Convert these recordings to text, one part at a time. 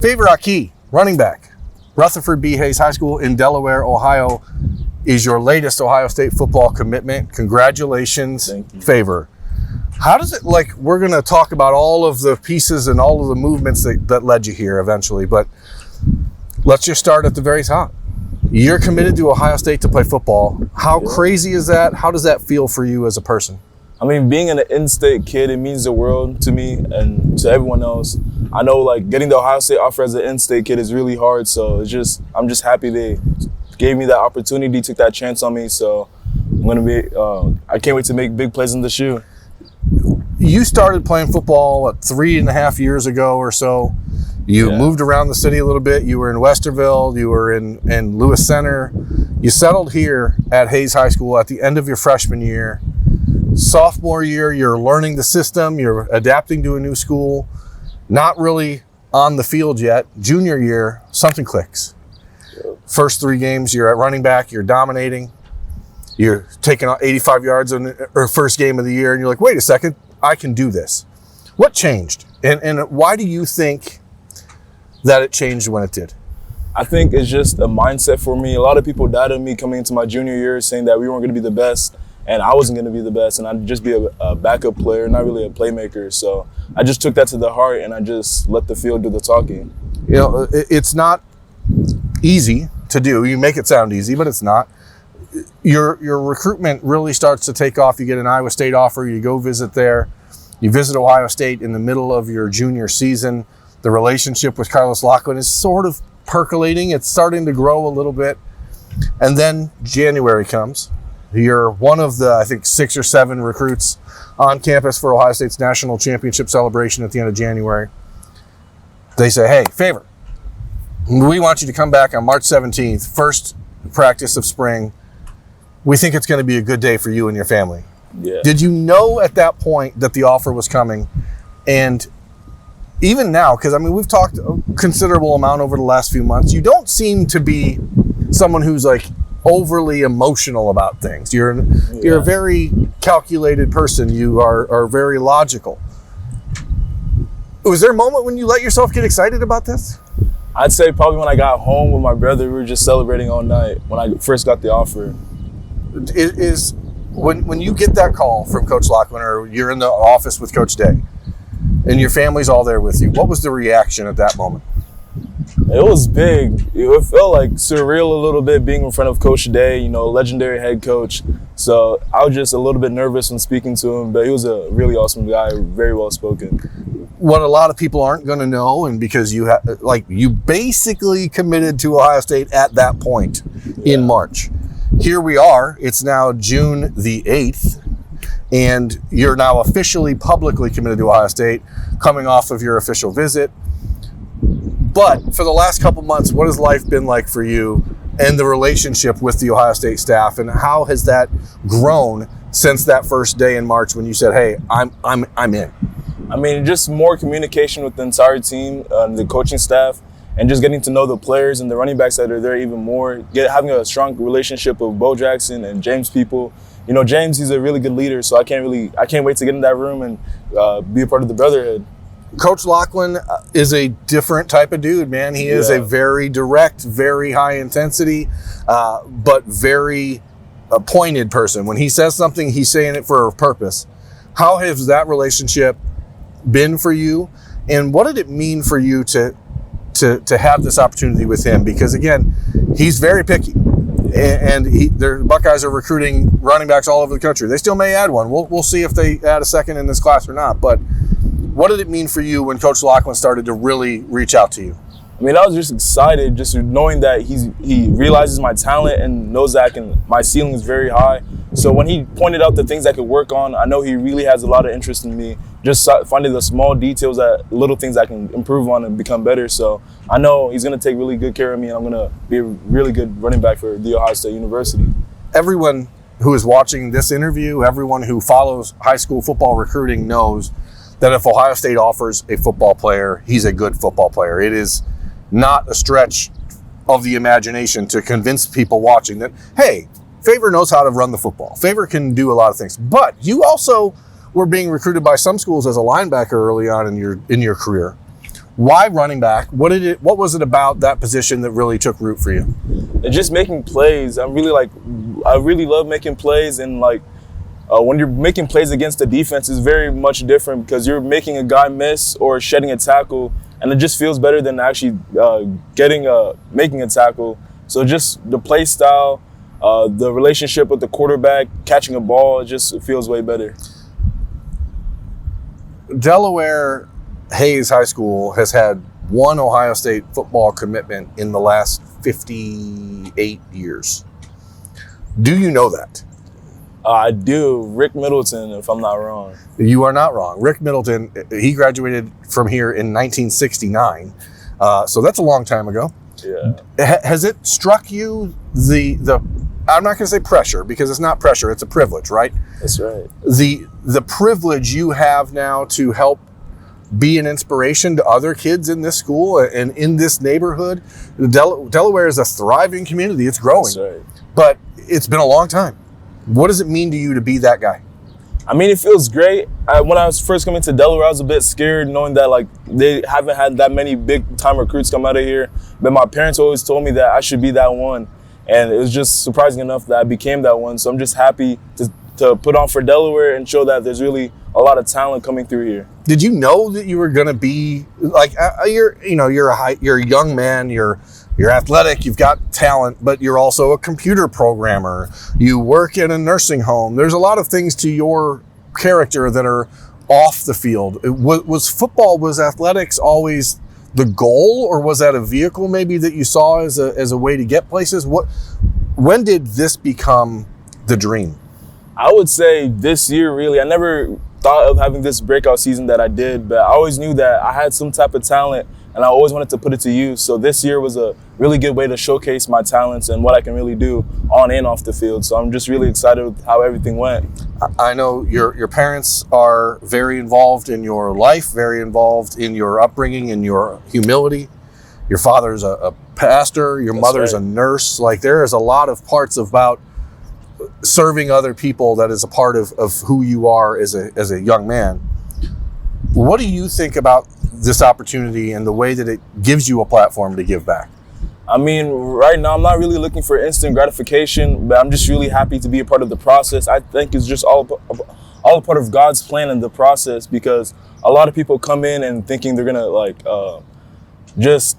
Favour Akih, running back, Rutherford B. Hayes High School in Delaware, Ohio, is your latest Ohio State football commitment. Congratulations, Thank you. Favour. How does it, we're going to talk about all of the pieces and all of the movements that led you here eventually, but let's just start at the very top. You're committed to Ohio State to play football. How crazy is that? How does that feel for you as a person? I mean, being an in-state kid, it means the world to me and to everyone else. I know, getting the Ohio State offer as an in-state kid is really hard, so I'm just happy they gave me that opportunity, took that chance on me, so I can't wait to make big plays in the shoe. You started playing football, 3.5 years ago or so. You moved around the city a little bit. You were in Westerville. You were in Lewis Center. You settled here at Hayes High School at the end of your freshman year. Sophomore year, you're learning the system. You're adapting to a new school. Not really on the field yet. Junior year, something clicks. First 3 games, you're at running back. You're dominating. You're taking out 85 yards in the first game of the year, and you're like, wait a second, I can do this. What changed? And why do you think that it changed when it did? I think it's just a mindset for me. A lot of people doubted me coming into my junior year, saying that we weren't going to be the best, and I wasn't going to be the best, and I'd just be a backup player, not really a playmaker. So I just took that to the heart, and I just let the field do the talking. You know, it's not easy to do. You make it sound easy, but it's not. Your recruitment really starts to take off. You get an Iowa State offer. You go visit there. You visit Ohio State in the middle of your junior season. The relationship with Carlos Loughlin is sort of percolating. It's starting to grow a little bit. And then January comes. You're one of the, I think, 6 or 7 recruits on campus for Ohio State's national championship celebration at the end of January. They say, hey, Favour, we want you to come back on March 17th, first practice of spring. We think it's going to be a good day for you and your family. Yeah. Did you know at that point that the offer was coming? And even now, because we've talked a considerable amount over the last few months, you don't seem to be someone who's overly emotional about things. You're a very calculated person. You are very logical. Was there a moment when you let yourself get excited about this? I'd say probably when I got home with my brother, we were just celebrating all night when I first got the offer. When you get that call from Coach Loughlin, or you're in the office with Coach Day, and your family's all there with you, what was the reaction at that moment? It was big. It felt surreal a little bit being in front of Coach Day, legendary head coach. So I was just a little bit nervous when speaking to him, but he was a really awesome guy, very well spoken. What a lot of people aren't going to know, and because you you basically committed to Ohio State at that point in March. Here we are. It's now June the 8th, and you're now officially publicly committed to Ohio State, coming off of your official visit. But for the last couple months, what has life been like for you and the relationship with the Ohio State staff, and how has that grown since that first day in March when you said, "Hey, I'm in"? Just more communication with the entire team, the coaching staff, and just getting to know the players and the running backs that are there even more. Having a strong relationship with Bo Jackson and James People. James, he's a really good leader, so I can't wait to get in that room and be a part of the brotherhood. Coach Loughlin is a different type of dude, man. He is a very direct, very high intensity, but very pointed person. When he says something, he's saying it for a purpose. How has that relationship been for you, and what did it mean for you to have this opportunity with him? Because again, he's very picky, and the Buckeyes are recruiting running backs all over the country. They still may add one. We'll see if they add a second in this class or not. But what did it mean for you when Coach Loughlin started to really reach out to you? I was just excited, just knowing that he realizes my talent and knows that my ceiling is very high. So when he pointed out the things I could work on, I know he really has a lot of interest in me. Just finding the small details, little things I can improve on and become better. So I know he's going to take really good care of me, and I'm going to be a really good running back for The Ohio State University. Everyone who is watching this interview, everyone who follows high school football recruiting knows that if Ohio State offers a football player, he's a good football player. It is not a stretch of the imagination to convince people watching that, hey, Favour knows how to run the football. Favour can do a lot of things. But you also were being recruited by some schools as a linebacker early on in your career. Why running back? What was it about that position that really took root for you? And just making plays. I really love making plays, and when you're making plays against the defense is very much different because you're making a guy miss or shedding a tackle, and it just feels better than actually making a tackle. So just the play style, the relationship with the quarterback, catching a ball, it just feels way better. Delaware Hayes High School has had one Ohio State football commitment in the last 58 years. Do you know that? I do. Rick Middleton, if I'm not wrong. You are not wrong. Rick Middleton, he graduated from here in 1969. So that's a long time ago. Yeah. Has it struck you the I'm not going to say pressure because it's not pressure, it's a privilege, right? That's right. The privilege you have now to help be an inspiration to other kids in this school and in this neighborhood. Delaware is a thriving community. It's growing. That's right. But it's been a long time. What does it mean to you to be that guy? I mean, it feels great. When I was first coming to Delaware, I was a bit scared knowing that they haven't had that many big-time recruits come out of here. But my parents always told me that I should be that one. And it was just surprising enough that I became that one. So I'm just happy to put on for Delaware and show that there's really a lot of talent coming through here. Did you know that you were going to be you're a young man, you're athletic, you've got talent, but you're also a computer programmer. You work in a nursing home. There's a lot of things to your character that are off the field. Was athletics always the goal, or was that a vehicle maybe that you saw as a way to get places? When did this become the dream? I would say this year, really. I never thought of having this breakout season that I did, but I always knew that I had some type of talent and I always wanted to put it to use. So this year was a really good way to showcase my talents and what I can really do on and off the field. So I'm just really excited with how everything went. I know your parents are very involved in your life, very involved in your upbringing, in your humility. Your father's a pastor, your mother's a nurse. There is a lot of parts about serving other people that is a part of who you are as a young man. What do you think about this opportunity and the way that it gives you a platform to give back? I mean, right now I'm not really looking for instant gratification, but I'm just really happy to be a part of the process. I think it's just all a part of God's plan in the process, because a lot of people come in and thinking they're gonna just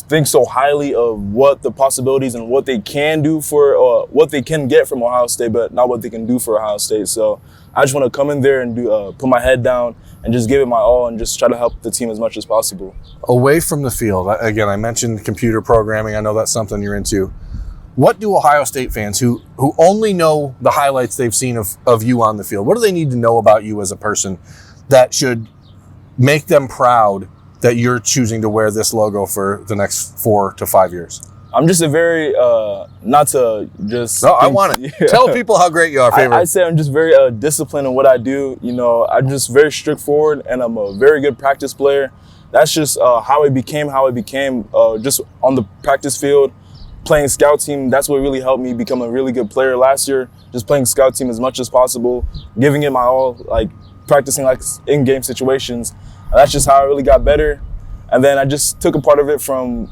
think so highly of what the possibilities and what they can do for what they can get from Ohio State, but not what they can do for Ohio State. So I just want to come in there and put my head down and just give it my all and just try to help the team as much as possible. Away from the field, again, I mentioned computer programming. I know that's something you're into. What do Ohio State fans who only know the highlights they've seen of you on the field, what do they need to know about you as a person that should make them proud that you're choosing to wear this logo for the next 4 to 5 years? I'm just a very, not to just... No, I want it. Yeah. Tell people how great you are, Favour. I'd say I'm just very disciplined in what I do. I'm just very straightforward, and I'm a very good practice player. That's just how I became just on the practice field, playing scout team. That's what really helped me become a really good player last year, just playing scout team as much as possible, giving it my all, practicing in-game situations. That's just how I really got better. And then I just took a part of it from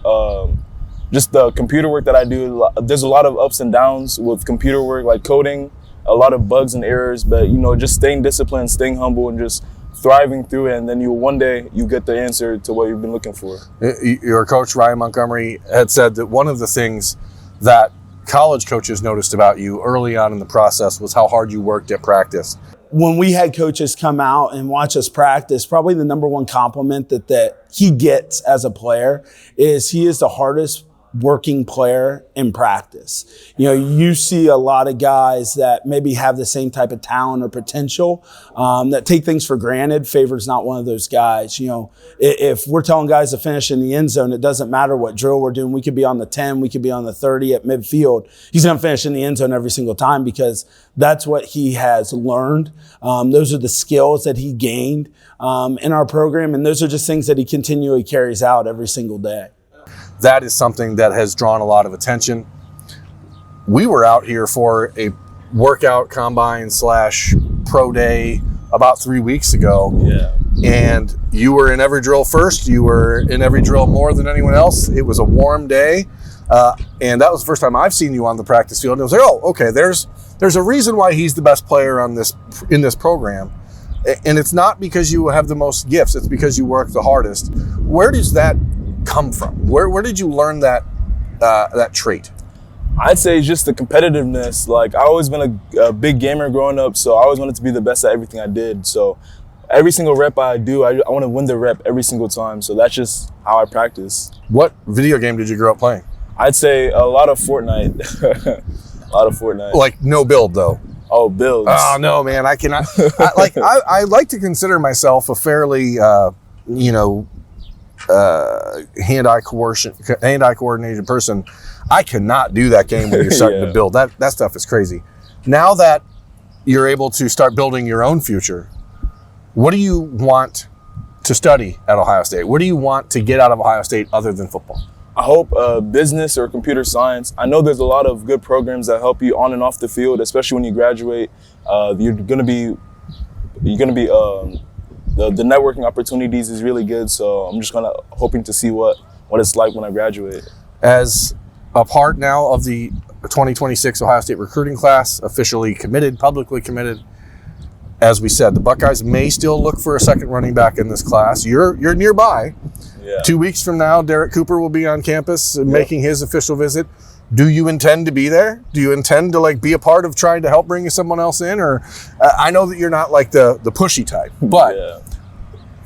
just the computer work that I do. There's a lot of ups and downs with computer work, like coding, a lot of bugs and errors, but just staying disciplined, staying humble, and just thriving through it. And then one day you get the answer to what you've been looking for. Your coach, Ryan Montgomery, had said that one of the things that college coaches noticed about you early on in the process was how hard you worked at practice. When we had coaches come out and watch us practice, probably the number one compliment that he gets as a player is he is the hardest working player in practice. You see a lot of guys that maybe have the same type of talent or potential that take things for granted. Favor's not one of those guys. If we're telling guys to finish in the end zone, it doesn't matter what drill we're doing. We could be on the 10, we could be on the 30 at midfield. He's going to finish in the end zone every single time because that's what he has learned. Those are the skills that he gained in our program, and those are just things that he continually carries out every single day. That is something that has drawn a lot of attention. We were out here for a workout combine / pro day about 3 weeks ago. Yeah. and you were in every drill first. You were in every drill more than anyone else. It was a warm day, and that was the first time I've seen you on the practice field. And it was like, oh, okay, there's a reason why he's the best player in this program, and it's not because you have the most gifts. It's because you work the hardest. Where does that come from? Where did you learn that trait? I'd say just the competitiveness. Like, I always been a big gamer growing up, so I always wanted to be the best at everything I did. So every single rep I do, I want to win the rep every single time. So that's just how I practice. What video game did you grow up playing? I'd say a lot of Fortnite. A lot of Fortnite. Like, no build, though. Oh, builds. Oh, no, man. I cannot. I like to consider myself a fairly, hand-eye coordinated person. I cannot do that game when you're starting to build. That stuff is crazy. Now that you're able to start building your own future, what do you want to study at Ohio State? What do you want to get out of Ohio State other than football? I hope business or computer science. I know there's a lot of good programs that help you on and off the field, especially when you graduate. You're gonna be the networking opportunities is really good. So I'm just hoping to see what it's like when I graduate. As a part now of the 2026 Ohio State recruiting class, officially committed, publicly committed. As we said, the Buckeyes may still look for a second running back in this class. You're nearby. Yeah. 2 weeks from now, Derek Cooper will be on campus making his official visit. Do you intend to be there? Do you intend to be a part of trying to help bring someone else in? Or I know that you're not like the pushy type, but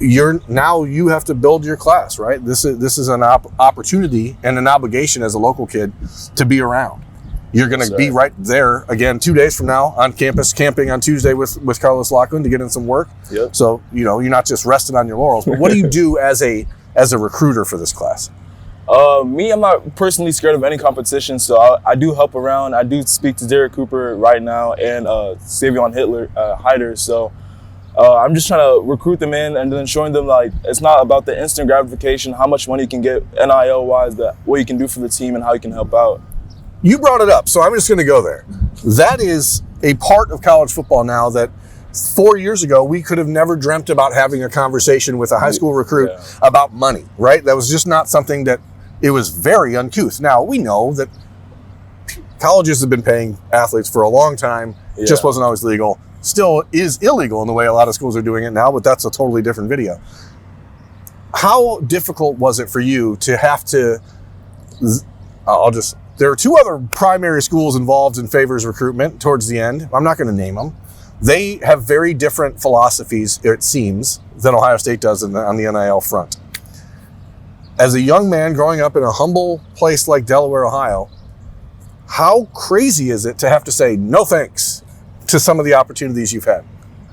you have to build your class, right? This is an opportunity and an obligation as a local kid to be around. You're going to be right there again 2 days from now on campus, camping on Tuesday with Carlos Loughlin to get in some work. Yep. So, you're not just resting on your laurels, but what do you do as a recruiter for this class? Me, I'm not personally scared of any competition, so I do help around. I do speak to Derek Cooper right now and Savion Hyder. So I'm just trying to recruit them in and then showing them it's not about the instant gratification, how much money you can get NIL-wise, what you can do for the team and how you can help out. You brought it up, so I'm just going to go there. That is a part of college football now that 4 years ago, we could have never dreamt about having a conversation with a high school recruit about money, right? That was just not something that it was very uncouth. Now, we know that colleges have been paying athletes for a long time. It just wasn't always legal. Still is illegal in the way a lot of schools are doing it now, but that's a totally different video. How difficult was it for you to have to, there are two other primary schools involved in Favor's recruitment towards the end. I'm not going to name them. They have very different philosophies, it seems, than Ohio State does on the NIL front. As a young man growing up in a humble place like Delaware, Ohio, how crazy is it to have to say no thanks to some of the opportunities you've had?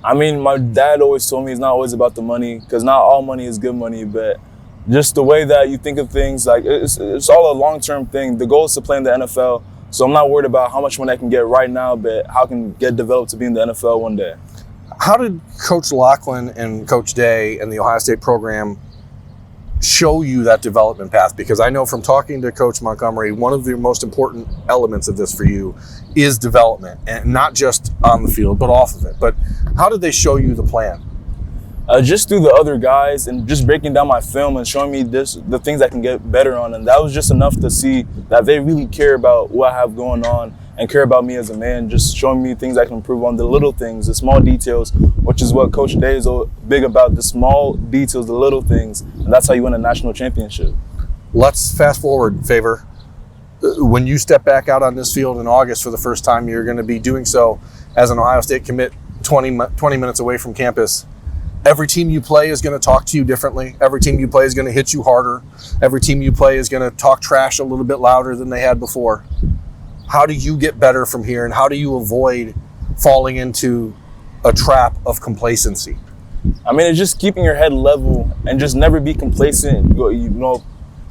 I mean, my dad always told me it's not always about the money, because not all money is good money, but just the way that you think of things, it's all a long-term thing. The goal is to play in the NFL, so I'm not worried about how much money I can get right now, but how I can get developed to be in the NFL one day. How did Coach Loughlin and Coach Day and the Ohio State program show you that development path? Because I know from talking to Coach Montgomery, one of the most important elements of this for you is development, and not just on the field, but off of it. But how did they show you the plan? Just through the other guys and just breaking down my film and showing me the things I can get better on. And that was just enough to see that they really care about what I have going on and care about me as a man, just showing me things I can improve on, the little things, the small details, which is what Coach Day is big about, the small details, the little things. And that's how you win a national championship. Let's fast forward, Favour. When you step back out on this field in August for the first time, you're going to be doing so as an Ohio State commit 20 minutes away from campus. Every team you play is going to talk to you differently. Every team you play is going to hit you harder. Every team you play is going to talk trash a little bit louder than they had before. How do you get better from here, and how do you avoid falling into a trap of complacency? I mean, it's just keeping your head level and just never be complacent.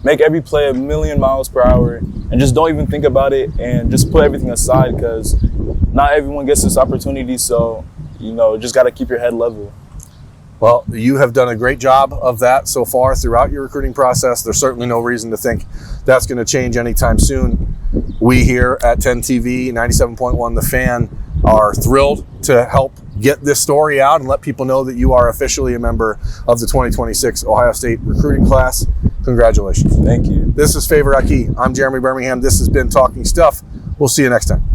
Make every play 1,000,000 miles per hour and just don't even think about it and just put everything aside, because not everyone gets this opportunity. So, just got to keep your head level. Well, you have done a great job of that so far throughout your recruiting process. There's certainly no reason to think that's going to change anytime soon. We here at 10 TV, 97.1 The Fan, are thrilled to help get this story out and let people know that you are officially a member of the 2026 Ohio State recruiting class. Congratulations. Thank you. This is Favour Akih. I'm Jeremy Birmingham. This has been Talking Stuff. We'll see you next time.